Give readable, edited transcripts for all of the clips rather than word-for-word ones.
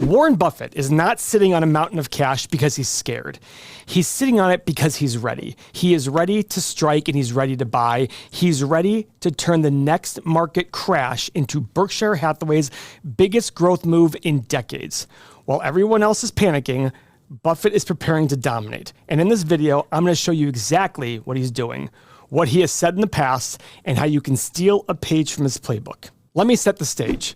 Warren Buffett is not sitting on a mountain of cash because he's scared. He's sitting on it because he's ready. He is ready to strike and he's ready to buy. He's ready to turn the next market crash into Berkshire Hathaway's biggest growth move in decades. While everyone else is panicking, Buffett is preparing to dominate. And in this video, I'm going to show you exactly what he's doing, what he has said in the past, and how you can steal a page from his playbook. Let me set the stage.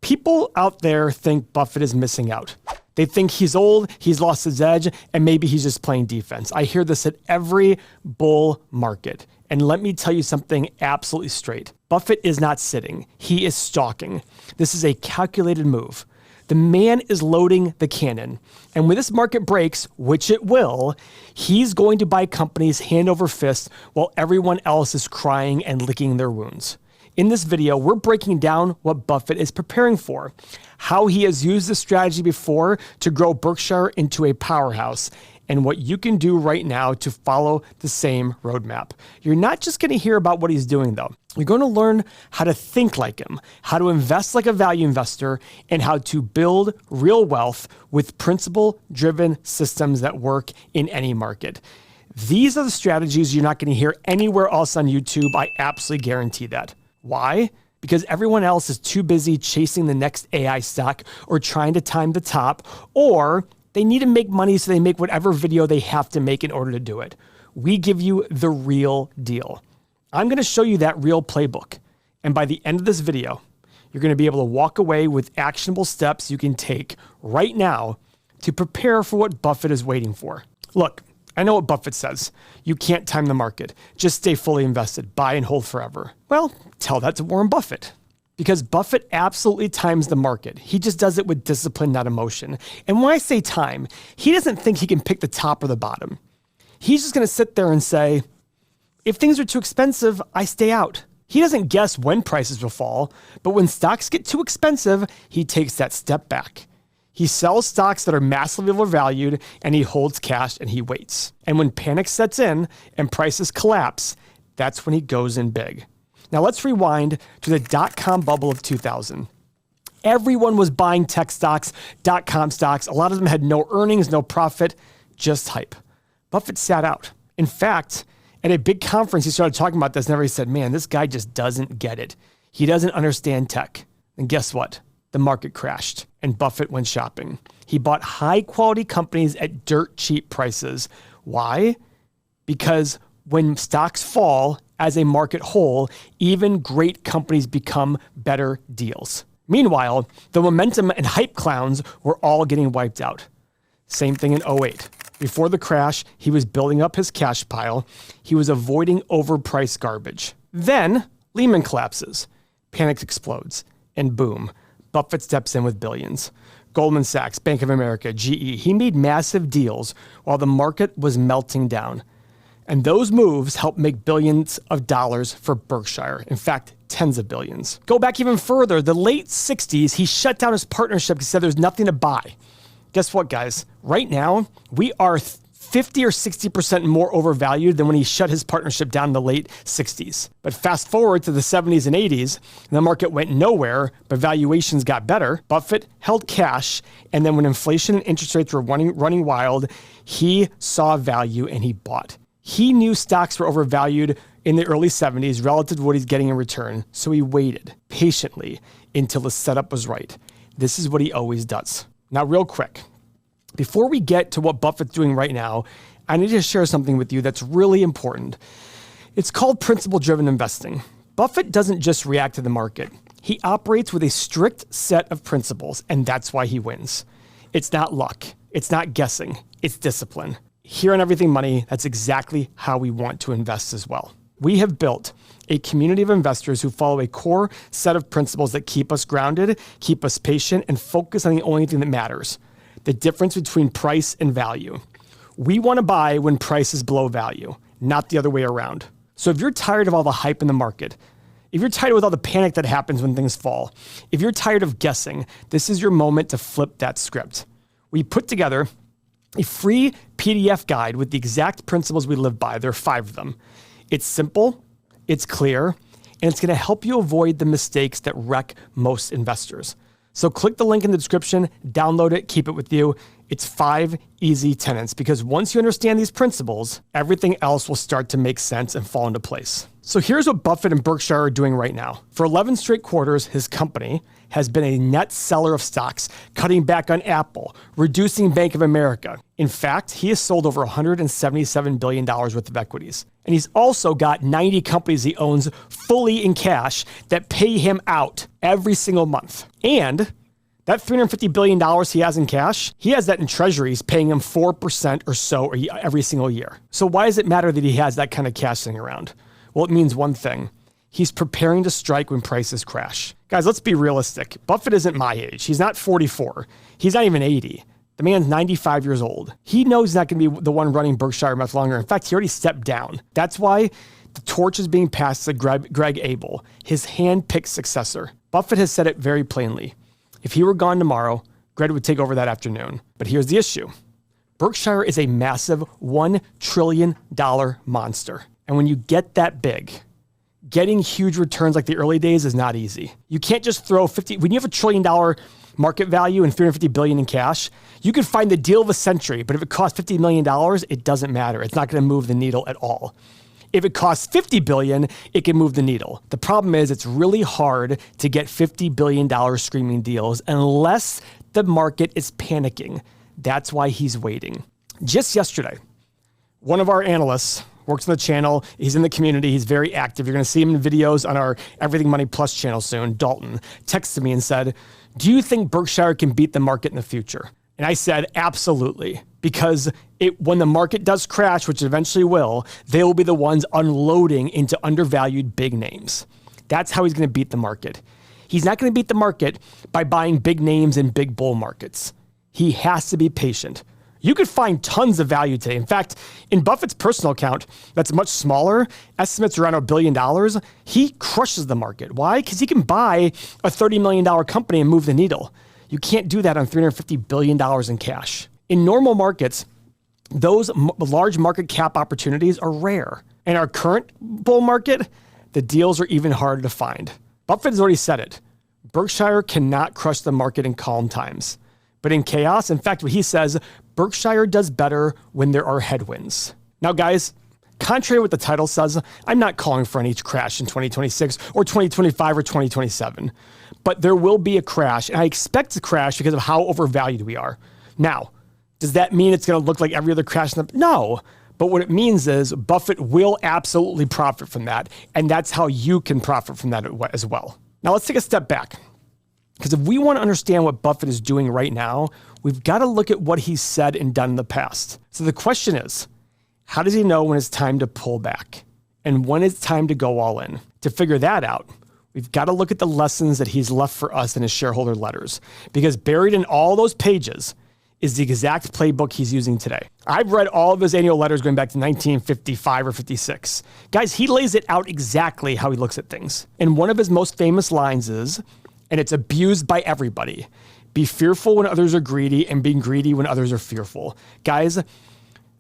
People out there think Buffett is missing out. They think he's old, he's lost his edge, and maybe he's just playing defense. I hear this at every bull market. And let me tell you something absolutely straight. Buffett is not sitting. He is stalking. This is a calculated move. The man is loading the cannon. And when this market breaks, which it will, he's going to buy companies hand over fist while everyone else is crying and licking their wounds. In this video, we're breaking down what Buffett is preparing for, how he has used this strategy before to grow Berkshire into a powerhouse, and what you can do right now to follow the same roadmap. You're not just going to hear about what he's doing, though. You're going to learn how to think like him, how to invest like a value investor, and how to build real wealth with principle-driven systems that work in any market. These are the strategies you're not going to hear anywhere else on YouTube. I absolutely guarantee that. Why? Because everyone else is too busy chasing the next AI stock or trying to time the top, or they need to make money so they make whatever video they have to make in order to do it. We give you the real deal. I'm going to show you that real playbook. And by the end of this video, you're going to be able to walk away with actionable steps you can take right now to prepare for what Buffett is waiting for. Look, I know what Buffett says. You can't time the market. Just stay fully invested. Buy and hold forever. Well, tell that to Warren Buffett. Because Buffett absolutely times the market. He just does it with discipline, not emotion. And when I say time, he doesn't think he can pick the top or the bottom. He's just going to sit there and say, if things are too expensive, I stay out. He doesn't guess when prices will fall, but when stocks get too expensive, he takes that step back. He sells stocks that are massively overvalued, and he holds cash and he waits. And when panic sets in and prices collapse, that's when he goes in big. Now let's rewind to the dot-com bubble of 2000. Everyone was buying tech stocks, dot-com stocks. A lot of them had no earnings, no profit, just hype. Buffett sat out. In fact, at a big conference, he started talking about this, and everybody said, man, this guy just doesn't get it. He doesn't understand tech. And guess what? The market crashed and Buffett went shopping. He bought high quality companies at dirt cheap prices. Why? Because when stocks fall as a market whole, even great companies become better deals. Meanwhile, the momentum and hype clowns were all getting wiped out. Same thing in 2008. Before the crash, he was building up his cash pile. He was avoiding overpriced garbage. Then Lehman collapses, panic explodes, and boom, Buffett steps in with billions. Goldman Sachs, Bank of America, GE, he made massive deals while the market was melting down. And those moves helped make billions of dollars for Berkshire. In fact, tens of billions. Go back even further, the late 60s, he shut down his partnership because he said there's nothing to buy. Guess what, guys? Right now, we are 50 or 60% more overvalued than when he shut his partnership down in the late 60s. But fast forward to the 70s and 80s, and the market went nowhere, but valuations got better. Buffett held cash, and then when inflation and interest rates were running wild, he saw value and he bought. He knew stocks were overvalued in the early 70s relative to what he's getting in return, so he waited patiently until the setup was right. This is what he always does. Now, real quick, before we get to what Buffett's doing right now, I need to share something with you that's really important. It's called principle-driven investing. Buffett doesn't just react to the market. He operates with a strict set of principles, and that's why he wins. It's not luck. It's not guessing. It's discipline. Here on Everything Money, that's exactly how we want to invest as well. We have built a community of investors who follow a core set of principles that keep us grounded, keep us patient, and focus on the only thing that matters, the difference between price and value. We want to buy when price is below value, not the other way around. So if you're tired of all the hype in the market, if you're tired with all the panic that happens when things fall, if you're tired of guessing, this is your moment to flip that script. We put together a free PDF guide with the exact principles we live by. There are 5 of them. It's simple, it's clear, and it's going to help you avoid the mistakes that wreck most investors. So click the link in the description, download it, keep it with you. It's 5 easy tenets, because once you understand these principles, everything else will start to make sense and fall into place. So here's what Buffett and Berkshire are doing right now. For 11 straight quarters, his company has been a net seller of stocks, cutting back on Apple, reducing Bank of America. In fact, he has sold over $177 billion worth of equities. And he's also got 90 companies he owns fully in cash that pay him out every single month. And that $350 billion he has in cash, he has that in treasuries paying him 4% or so every single year. So why does it matter that he has that kind of cash sitting around? Well, it means one thing. He's preparing to strike when prices crash. Guys, let's be realistic. Buffett isn't my age. He's not 44. He's not even 80. The man's 95 years old. He knows he's not going to be the one running Berkshire much longer. In fact, he already stepped down. That's why the torch is being passed to Greg Abel, his hand-picked successor. Buffett has said it very plainly. If he were gone tomorrow, Greg would take over that afternoon. But here's the issue. Berkshire is a massive $1 trillion monster. And when you get that big, getting huge returns like the early days is not easy. You can't just throw when you have $1 trillion market value and $350 billion in cash, you can find the deal of a century, but if it costs $50 million, it doesn't matter. It's not going to move the needle at all. If it costs $50 billion, it can move the needle. The problem is it's really hard to get $50 billion screaming deals unless the market is panicking. That's why he's waiting. Just yesterday, one of our analysts works on the channel. He's in the community. He's very active. You're going to see him in videos on our Everything Money Plus channel soon. Dalton texted me and said, "Do you think Berkshire can beat the market in the future?" And I said, absolutely, because when the market does crash, which it eventually will, they will be the ones unloading into undervalued big names. That's how he's going to beat the market. He's not going to beat the market by buying big names in big bull markets. He has to be patient. You could find tons of value today. In fact, in Buffett's personal account, that's much smaller, estimates around $1 billion, he crushes the market. Why? Because he can buy a $30 million company and move the needle. You can't do that on $350 billion in cash. In normal markets, those large market cap opportunities are rare. In our current bull market, the deals are even harder to find. Buffett has already said it. Berkshire cannot crush the market in calm times. But in chaos, in fact, what he says, Berkshire does better when there are headwinds. Now, guys, contrary to what the title says, I'm not calling for any crash in 2026 or 2025 or 2027. But there will be a crash, and I expect to crash because of how overvalued we are. Now, does that mean it's going to look like every other crash? No. But what it means is Buffett will absolutely profit from that, and that's how you can profit from that as well. Now, let's take a step back. Because if we want to understand what Buffett is doing right now, we've got to look at what he's said and done in the past. So the question is, how does he know when it's time to pull back and when it's time to go all in? To figure that out, we've got to look at the lessons that he's left for us in his shareholder letters, because buried in all those pages is the exact playbook he's using today. I've read all of his annual letters going back to 1955 or 56. Guys, he lays it out exactly how he looks at things. And one of his most famous lines is, and it's abused by everybody, be fearful when others are greedy and be greedy when others are fearful. Guys,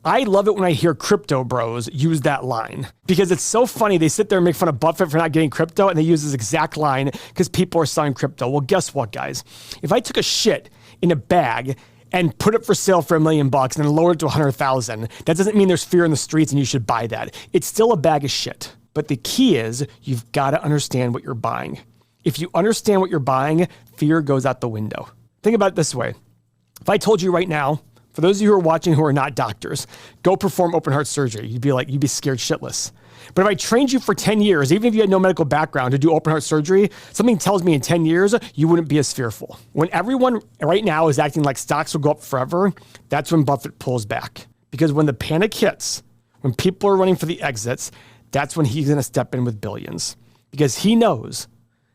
I love it when I hear crypto bros use that line, because it's so funny. They sit there and make fun of Buffett for not getting crypto, and they use this exact line because people are selling crypto. Well, guess what, guys? If I took a shit in a bag and put it for sale for $1 million and then lowered it to 100,000, that doesn't mean there's fear in the streets and you should buy that. It's still a bag of shit. But the key is you've got to understand what you're buying. If you understand what you're buying, fear goes out the window. Think about it this way. If I told you right now, for those of you who are watching who are not doctors, go perform open heart surgery, you'd be scared shitless. But if I trained you for 10 years, even if you had no medical background to do open heart surgery, something tells me in 10 years, you wouldn't be as fearful. When everyone right now is acting like stocks will go up forever, that's when Buffett pulls back. Because when the panic hits, when people are running for the exits, that's when he's going to step in with billions. Because he knows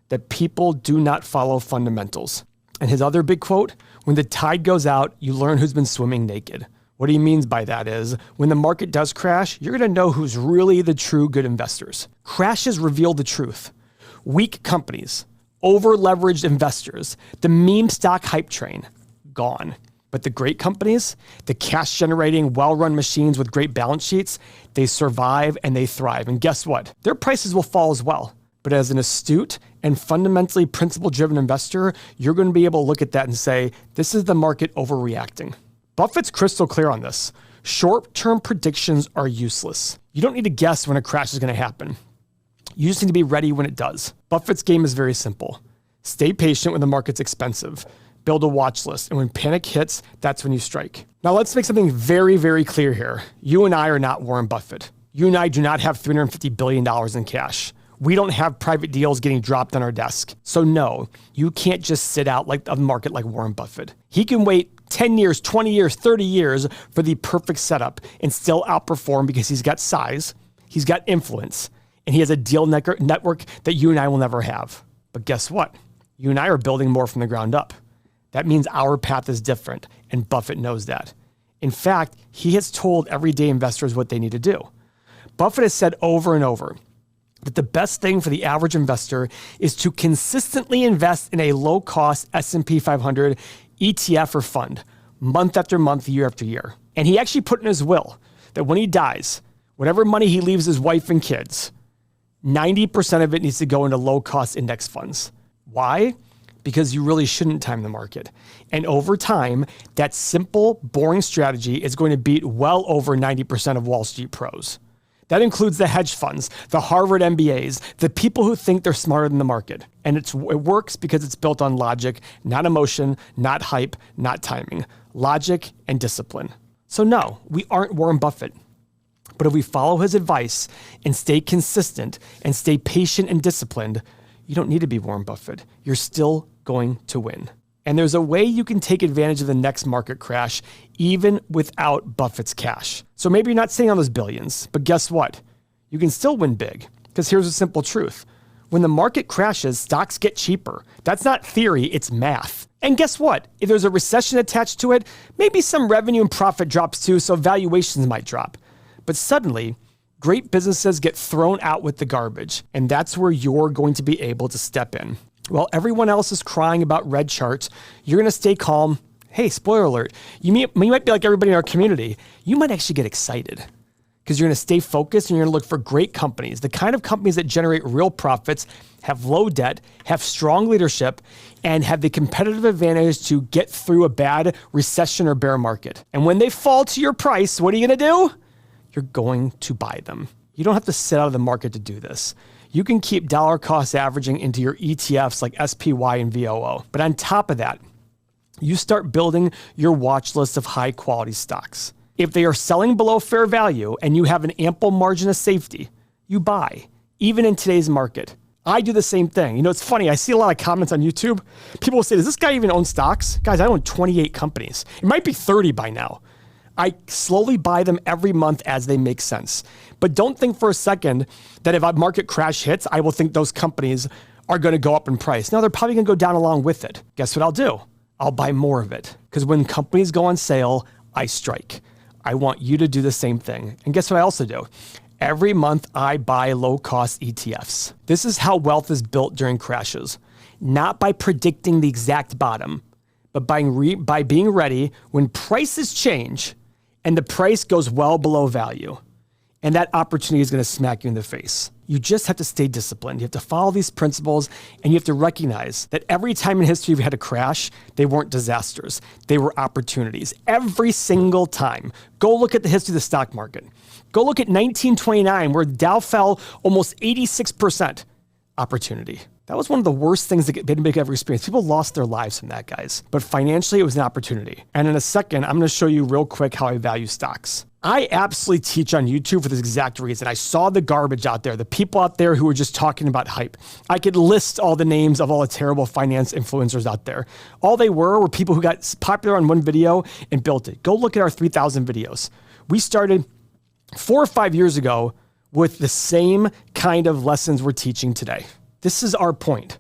that people do not follow fundamentals. And his other big quote, when the tide goes out, you learn who's been swimming naked. What he means by that is, when the market does crash, you're going to know who's really the true good investors. Crashes reveal the truth. Weak companies, over-leveraged investors, the meme stock hype train, gone. But the great companies, the cash-generating, well-run machines with great balance sheets, they survive and they thrive. And guess what? Their prices will fall as well. But as an astute and fundamentally principle-driven investor, you're going to be able to look at that and say, this is the market overreacting. Buffett's crystal clear on this. Short-term predictions are useless. You don't need to guess when a crash is going to happen. You just need to be ready when it does. Buffett's game is very simple. Stay patient when the market's expensive. Build a watch list, and when panic hits, that's when you strike. Now let's make something very, very clear here. You and I are not Warren Buffett. You and I do not have $350 billion in cash. We don't have private deals getting dropped on our desk. So no, you can't just sit out like the market like Warren Buffett. He can wait 10 years, 20 years, 30 years for the perfect setup and still outperform because he's got size, he's got influence, and he has a deal network that you and I will never have. But guess what? You and I are building more from the ground up. That means our path is different, and Buffett knows that. In fact, he has told everyday investors what they need to do. Buffett has said over and over that the best thing for the average investor is to consistently invest in a low-cost S&P 500 ETF or fund, month after month, year after year. And he actually put in his will that when he dies, whatever money he leaves his wife and kids, 90% of it needs to go into low-cost index funds. Why? Because you really shouldn't time the market. And over time, that simple, boring strategy is going to beat well over 90% of Wall Street pros. That includes the hedge funds, the Harvard MBAs, the people who think they're smarter than the market. And it works because it's built on logic, not emotion, not hype, not timing. Logic and discipline. So no, we aren't Warren Buffett. But if we follow his advice and stay consistent and stay patient and disciplined, you don't need to be Warren Buffett. You're still going to win. And there's a way you can take advantage of the next market crash even without Buffett's cash. So maybe you're not sitting on those billions, but guess what? You can still win big. Because here's a simple truth. When the market crashes, stocks get cheaper. That's not theory, it's math. And guess what? If there's a recession attached to it, maybe some revenue and profit drops too, so valuations might drop. But suddenly, great businesses get thrown out with the garbage, and that's where you're going to be able to step in. While everyone else is crying about red charts, you're going to stay calm. Hey, spoiler alert, you might be like everybody in our community. You might actually get excited because you're going to stay focused and you're going to look for great companies, the kind of companies that generate real profits, have low debt, have strong leadership, and have the competitive advantage to get through a bad recession or bear market. And when they fall to your price, what are you going to do? You're going to buy them. You don't have to sit out of the market to do this. You can keep dollar cost averaging into your ETFs like SPY and VOO. But on top of that, you start building your watch list of high quality stocks. If they are selling below fair value and you have an ample margin of safety, you buy, even in today's market. I do the same thing. You know, it's funny. I see a lot of comments on YouTube. People will say, does this guy even own stocks? Guys, I own 28 companies. It might be 30 by now. I slowly buy them every month as they make sense. But don't think for a second that if a market crash hits, I will think those companies are going to go up in price. No, they're probably going to go down along with it. Guess what I'll do? I'll buy more of it. Because when companies go on sale, I strike. I want you to do the same thing. And guess what I also do? Every month, I buy low-cost ETFs. This is how wealth is built during crashes. Not by predicting the exact bottom, but by being ready when prices change and the price goes well below value. And that opportunity is going to smack you in the face. You just have to stay disciplined. You have to follow these principles, and you have to recognize that every time in history we've had a crash, they weren't disasters. They were opportunities. Every single time. Go look at the history of the stock market. Go look at 1929, where Dow fell almost 86%. Opportunity. That was one of the worst things that Big ever experienced. People lost their lives from that, guys. But financially, it was an opportunity. And in a second, I'm going to show you real quick how I value stocks. I absolutely teach on YouTube for this exact reason. I saw the garbage out there, the people out there who were just talking about hype. I could list all the names of all the terrible finance influencers out there. All they were people who got popular on one video and built it. Go look at our 3,000 videos. We started 4 or 5 years ago with the same kind of lessons we're teaching today. This is our point.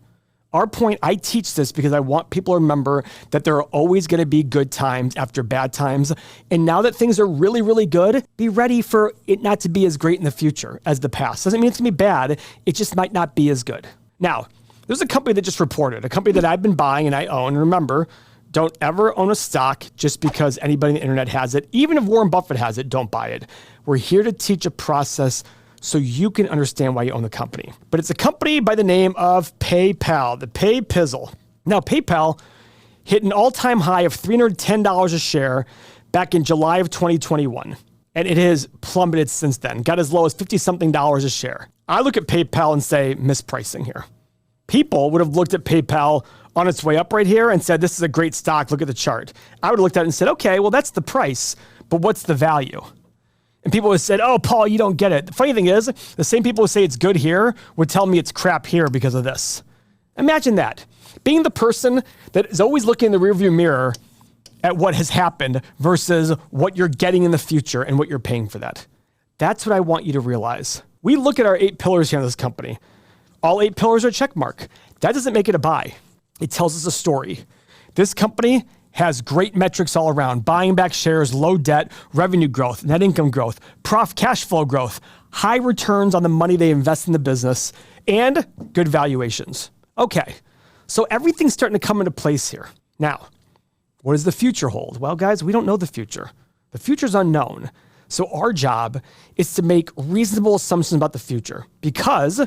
Our point, I teach this because I want people to remember that there are always going to be good times after bad times. And now that things are really, really good, be ready for it not to be as great in the future as the past. Doesn't mean it's going to be bad. It just might not be as good. Now, there's a company that just reported, a company that I've been buying and I own. Remember, don't ever own a stock just because anybody on the internet has it. Even if Warren Buffett has it, don't buy it. We're here to teach a process so you can understand why you own the company. But it's a company by the name of PayPal, the Pay Pizzle. Now, PayPal hit an all-time high of $310 a share back in July of 2021. And it has plummeted since then, got as low as 50-something dollars a share. I look at PayPal and say, mispricing here. People would have looked at PayPal on its way up right here and said, this is a great stock, look at the chart. I would have looked at it and said, okay, well, that's the price, but what's the value? And people would have said, oh, Paul, you don't get it. The funny thing is, the same people who say it's good here would tell me it's crap here because of this. Imagine that. Being the person that is always looking in the rearview mirror at what has happened versus what you're getting in the future and what you're paying for that. That's what I want you to realize. We look at our 8 pillars here in this company. All 8 pillars are a check mark. That doesn't make it a buy. It tells us a story. This company has great metrics all around: buying back shares, low debt, revenue growth, net income growth, cash flow growth, high returns on the money they invest in the business, and good valuations. Okay, so everything's starting to come into place here. Now, what does the future hold? Well, guys, we don't know the future. The future's unknown. So our job is to make reasonable assumptions about the future, because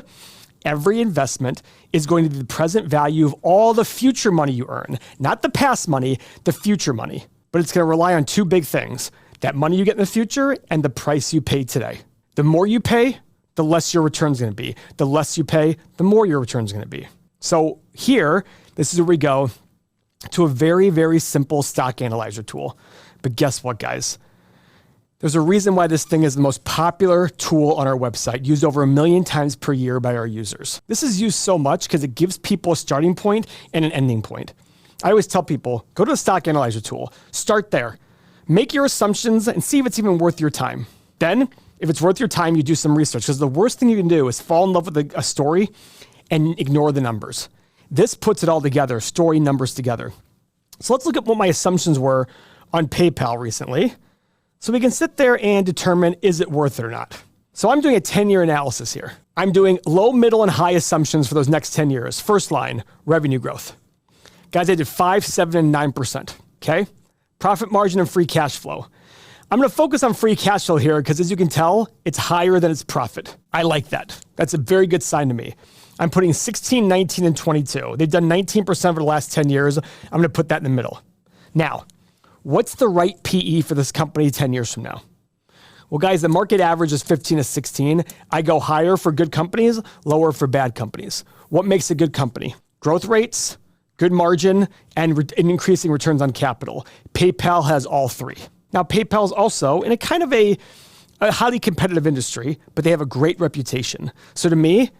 every investment is going to be the present value of all the future money you earn, not the past money, the future money. But it's going to rely on 2 big things: that money you get in the future and the price you pay today. The more you pay, the less your return's going to be. The less you pay, the more your return's going to be. So here, this is where we go to a very, very simple stock analyzer tool. But guess what, guys? There's a reason why this thing is the most popular tool on our website, used over 1 million times per year by our users. This is used so much because it gives people a starting point and an ending point. I always tell people, go to the stock analyzer tool, start there, make your assumptions and see if it's even worth your time. Then, if it's worth your time, you do some research, because the worst thing you can do is fall in love with a story and ignore the numbers. This puts it all together, story, numbers together. So let's look at what my assumptions were on PayPal recently, so we can sit there and determine, is it worth it or not? So I'm doing a 10-year analysis here. I'm doing low, middle, and high assumptions for those next 10 years. First line, revenue growth. Guys, I did 5%, 7%, and 9%, okay? Profit margin and free cash flow. I'm going to focus on free cash flow here because, as you can tell, it's higher than its profit. I like that. That's a very good sign to me. I'm putting 16, 19, and 22. They've done 19% over the last 10 years. I'm going to put that in the middle. Now, what's the right PE for this company 10 years from now? Well, guys, the market average is 15 to 16. I go higher for good companies, lower for bad companies. What makes a good company? Growth rates, good margin, and increasing returns on capital. PayPal has all 3. Now, PayPal is also in a kind of a highly competitive industry, but they have a great reputation. So to me,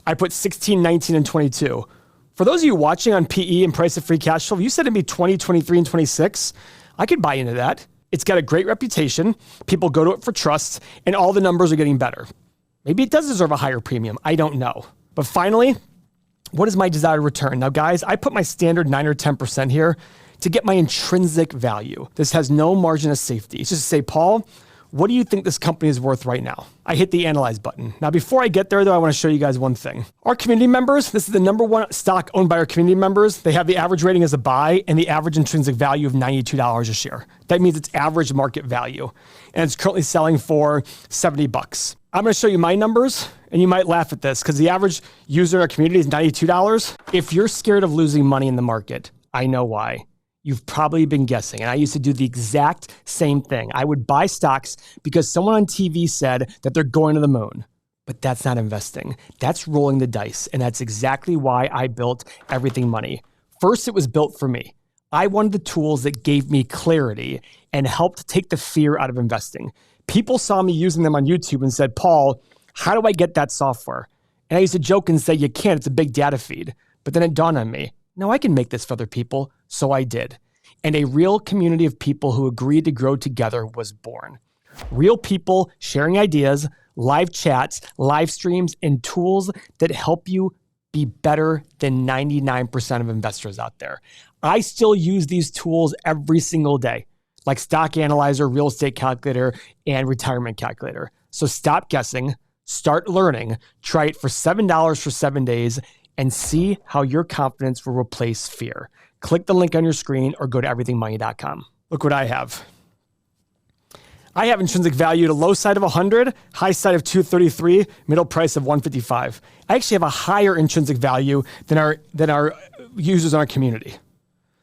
I put 16, 19, and 22. For those of you watching on PE and price of free cash flow, if you said to me 20, 23, and 26, I could buy into that. It's got a great reputation. People go to it for trust, and all the numbers are getting better. Maybe it does deserve a higher premium. I don't know. But finally, what is my desired return? Now, guys, I put my standard 9 or 10% here to get my intrinsic value. This has no margin of safety. It's just to say, Paul, what do you think this company is worth right now? I hit the analyze button. Now, before I get there, though, I want to show you guys one thing. Our community members, this is the #1 stock owned by our community members. They have the average rating as a buy and the average intrinsic value of $92 a share. That means it's average market value. And it's currently selling for $70. I'm going to show you my numbers, and you might laugh at this because the average user in our community is $92. If you're scared of losing money in the market, I know why. You've probably been guessing. And I used to do the exact same thing. I would buy stocks because someone on TV said that they're going to the moon. But that's not investing. That's rolling the dice. And that's exactly why I built Everything Money. First, it was built for me. I wanted the tools that gave me clarity and helped take the fear out of investing. People saw me using them on YouTube and said, Paul, how do I get that software? And I used to joke and say, you can't, it's a big data feed. But then it dawned on me, no, I can make this for other people. So I did. And a real community of people who agreed to grow together was born. Real people sharing ideas, live chats, live streams, and tools that help you be better than 99% of investors out there. I still use these tools every single day, like Stock Analyzer, Real Estate Calculator, and Retirement Calculator. So stop guessing, start learning, try it for $7 for 7 days, and see how your confidence will replace fear. Click the link on your screen or go to everythingmoney.com. Look what I have. I have intrinsic value at a low side of 100, high side of 233, middle price of 155. I actually have a higher intrinsic value than our users in our community.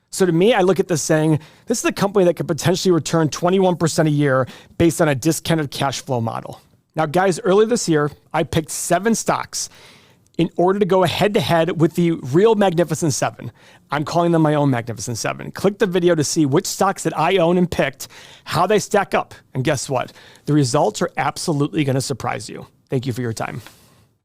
So to me, I look at this saying, this is a company that could potentially return 21% a year based on a discounted cash flow model. Now, guys, earlier this year, I picked 7 stocks in order to go head-to-head with the real Magnificent 7. I'm calling them my own Magnificent 7. Click the video to see which stocks that I own and picked, how they stack up. And guess what? The results are absolutely going to surprise you. Thank you for your time.